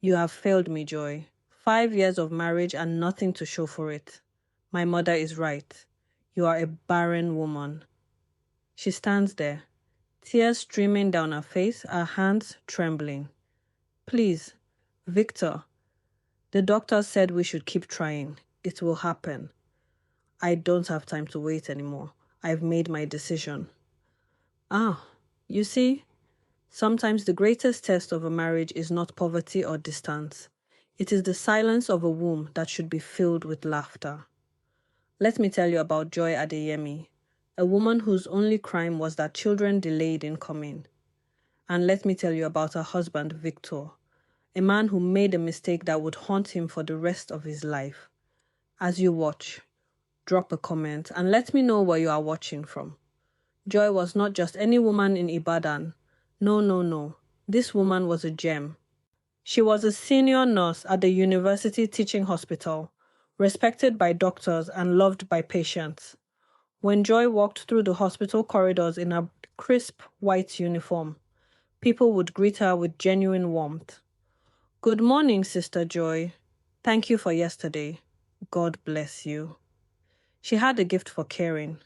You have failed me, Joy. 5 years of marriage and nothing to show for it. My mother is right. You are a barren woman. She stands there, tears streaming down her face, her hands trembling. Please, Victor. The doctor said we should keep trying. It will happen. I don't have time to wait anymore. I've made my decision. You see, sometimes the greatest test of a marriage is not poverty or distance. It is the silence of a womb that should be filled with laughter. Let me tell you about Joy Adeyemi, a woman whose only crime was that children delayed in coming. And let me tell you about her husband, Victor, a man who made a mistake that would haunt him for the rest of his life. As you watch, drop a comment and let me know where you are watching from. Joy was not just any woman in Ibadan. No. This woman was a gem. She was a senior nurse at the university teaching hospital, respected by doctors and loved by patients. When Joy walked through the hospital corridors in a crisp white uniform, people would greet her with genuine warmth. Good morning, Sister Joy. Thank you for yesterday. God bless you. She had a gift for caring.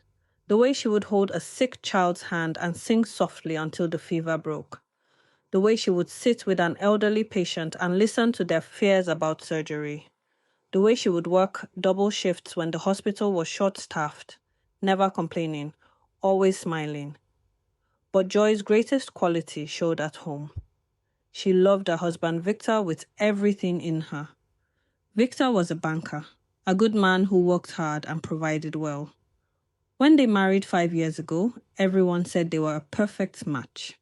The way she would hold a sick child's hand and sing softly until the fever broke. The way she would sit with an elderly patient and listen to their fears about surgery. The way she would work double shifts when the hospital was short-staffed, never complaining, always smiling. But Joy's greatest quality showed at home. She loved her husband Victor with everything in her. Victor was a banker, a good man who worked hard and provided well. When they married 5 years ago, everyone said they were a perfect match.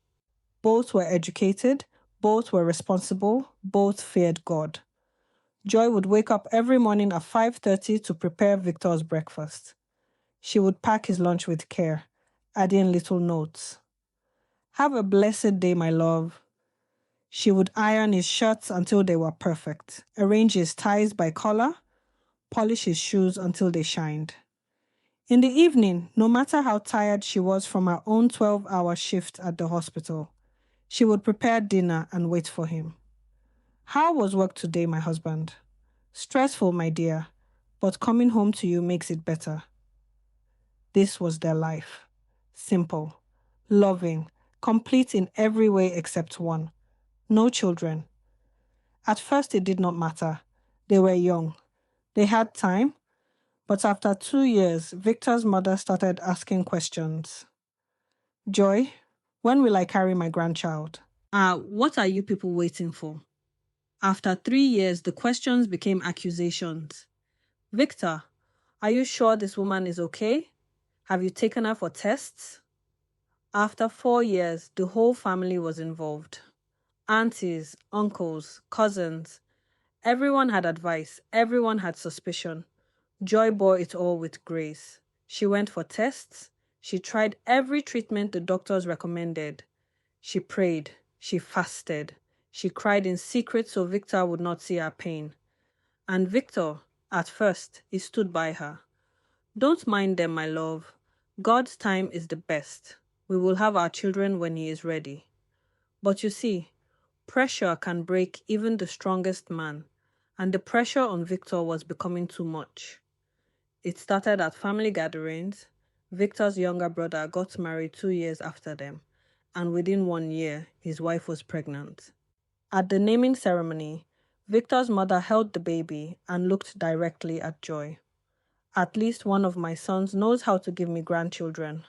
Both were educated, both were responsible, both feared God. Joy would wake up every morning at 5:30 to prepare Victor's breakfast. She would pack his lunch with care, adding little notes. Have a blessed day, my love. She would iron his shirts until they were perfect, arrange his ties by color, polish his shoes until they shined. In the evening, no matter how tired she was from her own 12-hour shift at the hospital, she would prepare dinner and wait for him. How was work today, my husband? Stressful, my dear, but coming home to you makes it better. This was their life. Simple, loving, complete in every way except one. No children. At first it did not matter. They were young. They had time. But after 2 years, Victor's mother started asking questions. Joy, when will I carry my grandchild? What are you people waiting for? After 3 years, the questions became accusations. Victor, are you sure this woman is okay? Have you taken her for tests? After 4 years, the whole family was involved. Aunties, uncles, cousins. Everyone had advice. Everyone had suspicion. Joy bore it all with grace. She went for tests. She tried every treatment the doctors recommended. She prayed. She fasted. She cried in secret so Victor would not see her pain. And Victor, at first, he stood by her. Don't mind them, my love. God's time is the best. We will have our children when he is ready. But you see, pressure can break even the strongest man, and the pressure on Victor was becoming too much. It started at family gatherings. Victor's younger brother got married 2 years after them, and within 1 year, his wife was pregnant. At the naming ceremony, Victor's mother held the baby and looked directly at Joy. At least one of my sons knows how to give me grandchildren.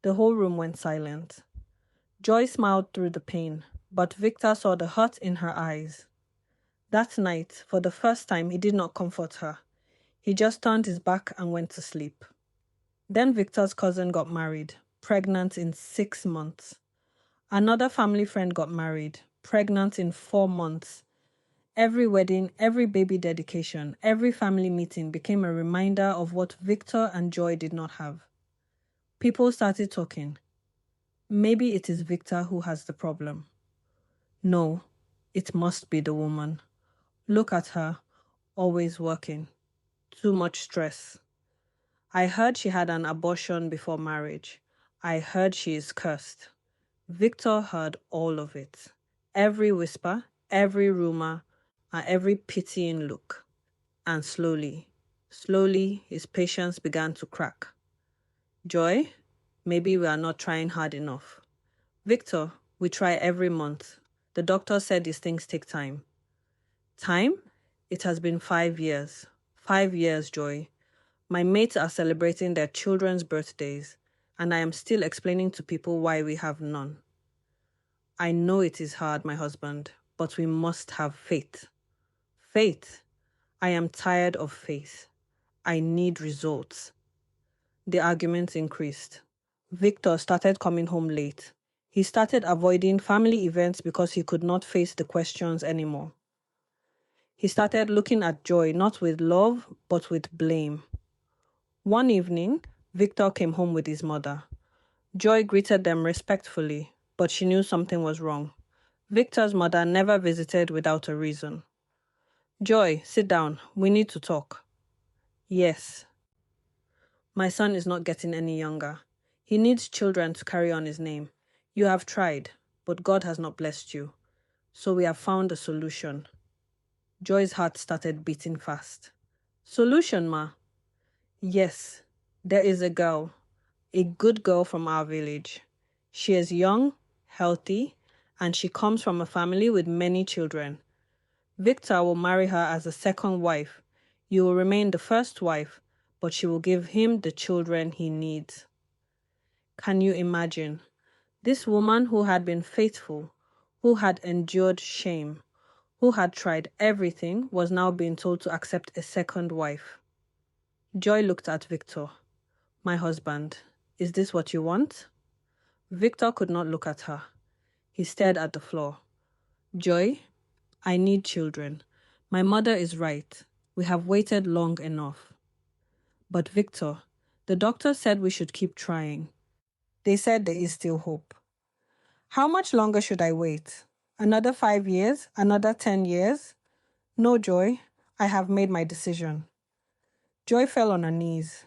The whole room went silent. Joy smiled through the pain, but Victor saw the hurt in her eyes. That night, for the first time, he did not comfort her. He just turned his back and went to sleep. Then Victor's cousin got married, pregnant in 6 months. Another family friend got married, pregnant in 4 months. Every wedding, every baby dedication, every family meeting became a reminder of what Victor and Joy did not have. People started talking. Maybe it is Victor who has the problem. No, it must be the woman. Look at her, always working. Too much stress. I heard she had an abortion before marriage. I heard she is cursed. Victor heard all of it. Every whisper, every rumor, and every pitying look. And slowly, his patience began to crack. Joy, maybe we are not trying hard enough. Victor, we try every month. The doctor said these things take time. Time? It has been 5 years. 5 years, Joy. My mates are celebrating their children's birthdays, and I am still explaining to people why we have none. I know it is hard, my husband, but we must have faith. Faith? I am tired of faith. I need results. The arguments increased. Victor started coming home late. He started avoiding family events because he could not face the questions anymore. He started looking at Joy not with love, but with blame. One evening, Victor came home with his mother. Joy greeted them respectfully, but she knew something was wrong. Victor's mother never visited without a reason. Joy, sit down. We need to talk. Yes. My son is not getting any younger. He needs children to carry on his name. You have tried, but God has not blessed you. So we have found a solution. Joy's heart started beating fast. Solution, ma? Yes, there is a girl, a good girl from our village. She is young, healthy, and she comes from a family with many children. Victor will marry her as a second wife. You will remain the first wife, but she will give him the children he needs. Can you imagine? This woman who had been faithful, who had endured shame, who had tried everything, was now being told to accept a second wife. Joy looked at Victor. My husband, is this what you want? Victor could not look at her. He stared at the floor. Joy, I need children. My mother is right. We have waited long enough. But Victor, the doctor said we should keep trying. They said there is still hope. How much longer should I wait? Another 5 years? Another 10 years? No, Joy. I have made my decision. Joy fell on her knees,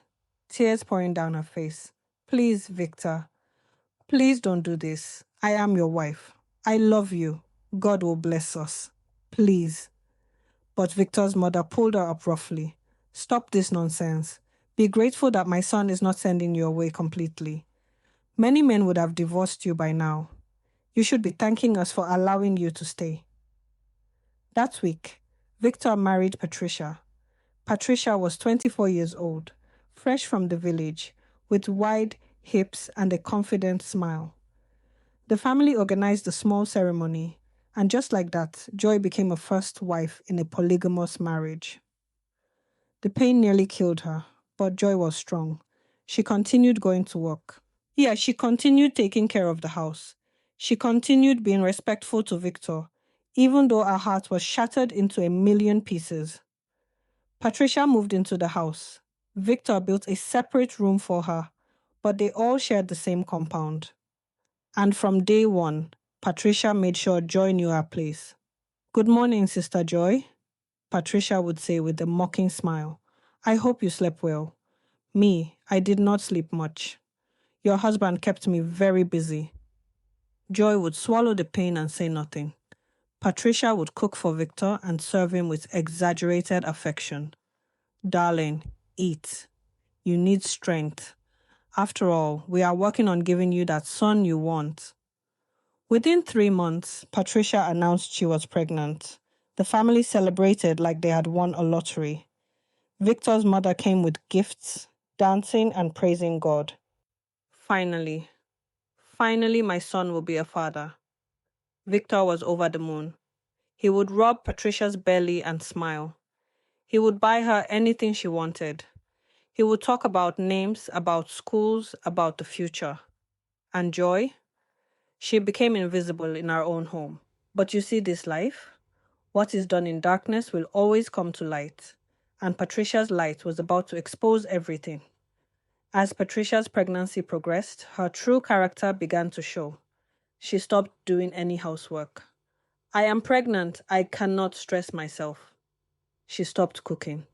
tears pouring down her face. Please, Victor. Please don't do this. I am your wife. I love you. God will bless us. Please. But Victor's mother pulled her up roughly. Stop this nonsense. Be grateful that my son is not sending you away completely. Many men would have divorced you by now. You should be thanking us for allowing you to stay. That week, Victor married Patricia. Patricia was 24 years old, fresh from the village, with wide hips and a confident smile. The family organized a small ceremony, and just like that, Joy became a first wife in a polygamous marriage. The pain nearly killed her, but Joy was strong. She continued going to work. She continued taking care of the house. She continued being respectful to Victor, even though her heart was shattered into a million pieces. Patricia moved into the house. Victor built a separate room for her, but they all shared the same compound. And from day one, Patricia made sure Joy knew her place. Good morning, Sister Joy, Patricia would say with a mocking smile. I hope you slept well. Me, I did not sleep much. Your husband kept me very busy. Joy would swallow the pain and say nothing. Patricia would cook for Victor and serve him with exaggerated affection. Darling, eat. You need strength. After all, we are working on giving you that son you want. Within 3 months, Patricia announced she was pregnant. The family celebrated like they had won a lottery. Victor's mother came with gifts, dancing and praising God. Finally, my son will be a father. Victor was over the moon. He would rub Patricia's belly and smile. He would buy her anything she wanted. He would talk about names, about schools, about the future. And Joy? She became invisible in our own home. But you see this life? What is done in darkness will always come to light. And Patricia's light was about to expose everything. As Patricia's pregnancy progressed, her true character began to show. She stopped doing any housework. I am pregnant. I cannot stress myself. She stopped cooking.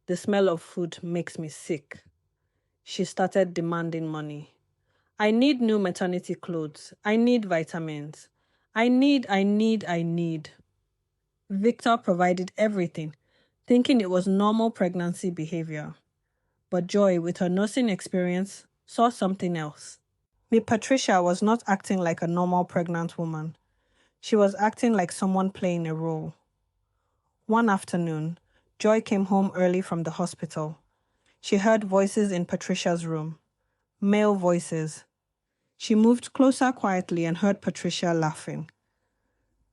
The smell of food makes me sick. She started demanding money. I need new maternity clothes. I need vitamins. I need. Victor provided everything, thinking it was normal pregnancy behavior. But Joy, with her nursing experience, saw something else. Patricia was not acting like a normal pregnant woman. She was acting like someone playing a role. One afternoon, Joy came home early from the hospital. She heard voices in Patricia's room. Male voices. She moved closer quietly and heard Patricia laughing.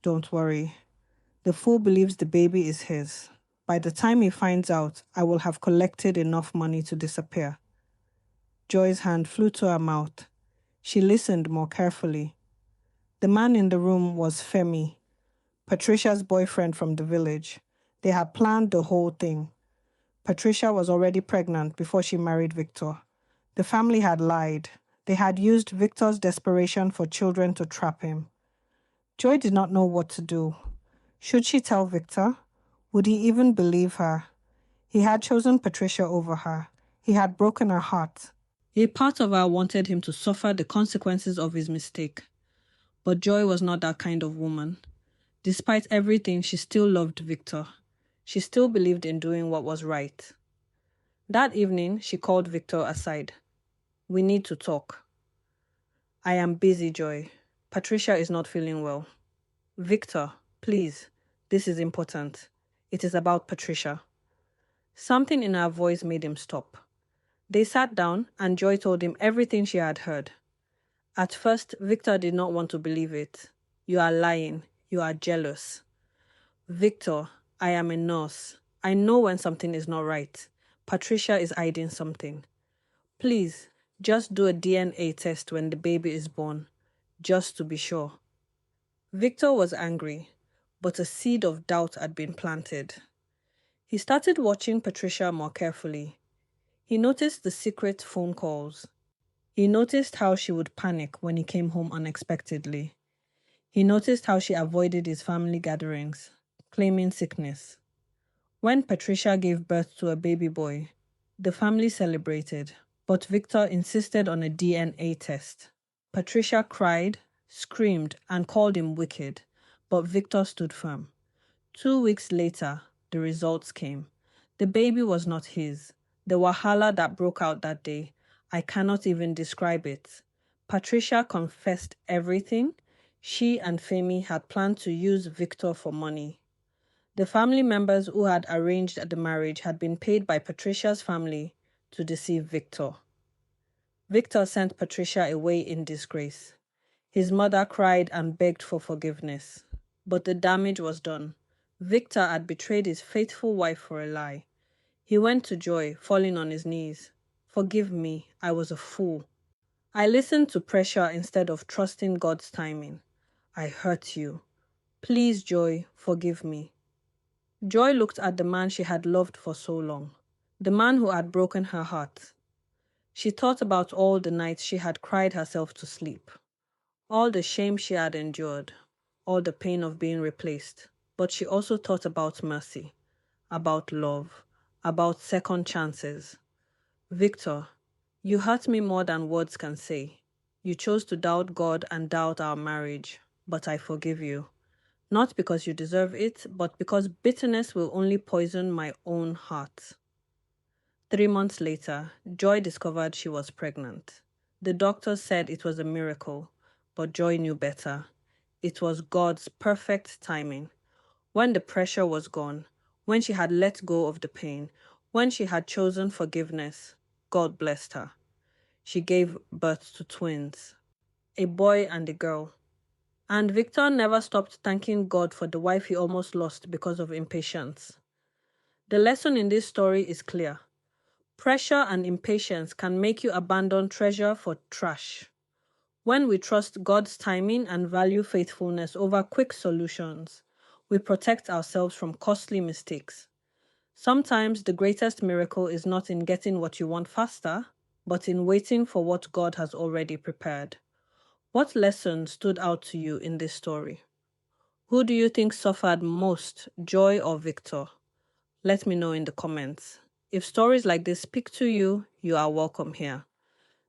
"Don't worry. The fool believes the baby is his. By the time he finds out, I will have collected enough money to disappear." Joy's hand flew to her mouth. She listened more carefully. The man in the room was Femi, Patricia's boyfriend from the village. They had planned the whole thing. Patricia was already pregnant before she married Victor. The family had lied. They had used Victor's desperation for children to trap him. Joy did not know what to do. Should she tell Victor? Would he even believe her? He had chosen Patricia over her. He had broken her heart. A part of her wanted him to suffer the consequences of his mistake. But Joy was not that kind of woman. Despite everything, she still loved Victor. She still believed in doing what was right. That evening, she called Victor aside. "We need to talk." "I am busy, Joy. Patricia is not feeling well." "Victor, please, this is important. It is about Patricia." Something in her voice made him stop. They sat down and Joy told him everything she had heard. At first, Victor did not want to believe it. "You are lying. You are jealous." "Victor, I am a nurse. I know when something is not right. Patricia is hiding something. Please, just do a DNA test when the baby is born, just to be sure." Victor was angry, but a seed of doubt had been planted. He started watching Patricia more carefully. He noticed the secret phone calls. He noticed how she would panic when he came home unexpectedly. He noticed how she avoided his family gatherings, claiming sickness. When Patricia gave birth to a baby boy, the family celebrated, but Victor insisted on a DNA test. Patricia cried, screamed, and called him wicked, but Victor stood firm. 2 weeks later, the results came. The baby was not his. The wahala that broke out that day, I cannot even describe it. Patricia confessed everything. She and Femi had planned to use Victor for money. The family members who had arranged the marriage had been paid by Patricia's family to deceive Victor. Victor sent Patricia away in disgrace. His mother cried and begged for forgiveness. But the damage was done. Victor had betrayed his faithful wife for a lie. He went to Joy, falling on his knees. "Forgive me, I was a fool. I listened to pressure instead of trusting God's timing. I hurt you. Please, Joy, forgive me." Joy looked at the man she had loved for so long, the man who had broken her heart. She thought about all the nights she had cried herself to sleep, all the shame she had endured, all the pain of being replaced. But she also thought about mercy, about love, about second chances. "Victor, you hurt me more than words can say. You chose to doubt God and doubt our marriage, but I forgive you. Not because you deserve it, but because bitterness will only poison my own heart." 3 months later, Joy discovered she was pregnant. The doctors said it was a miracle, but Joy knew better. It was God's perfect timing. When the pressure was gone, when she had let go of the pain, when she had chosen forgiveness, God blessed her. She gave birth to twins, a boy and a girl. And Victor never stopped thanking God for the wife he almost lost because of impatience. The lesson in this story is clear. Pressure and impatience can make you abandon treasure for trash. When we trust God's timing and value faithfulness over quick solutions, we protect ourselves from costly mistakes. Sometimes the greatest miracle is not in getting what you want faster, but in waiting for what God has already prepared. What lesson stood out to you in this story? Who do you think suffered most, Joy or Victor? Let me know in the comments. If stories like this speak to you, you are welcome here.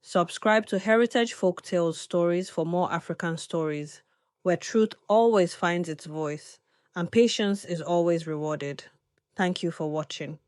Subscribe to Heritage Folktales Stories for more African stories, where truth always finds its voice. and patience is always rewarded. Thank you for watching.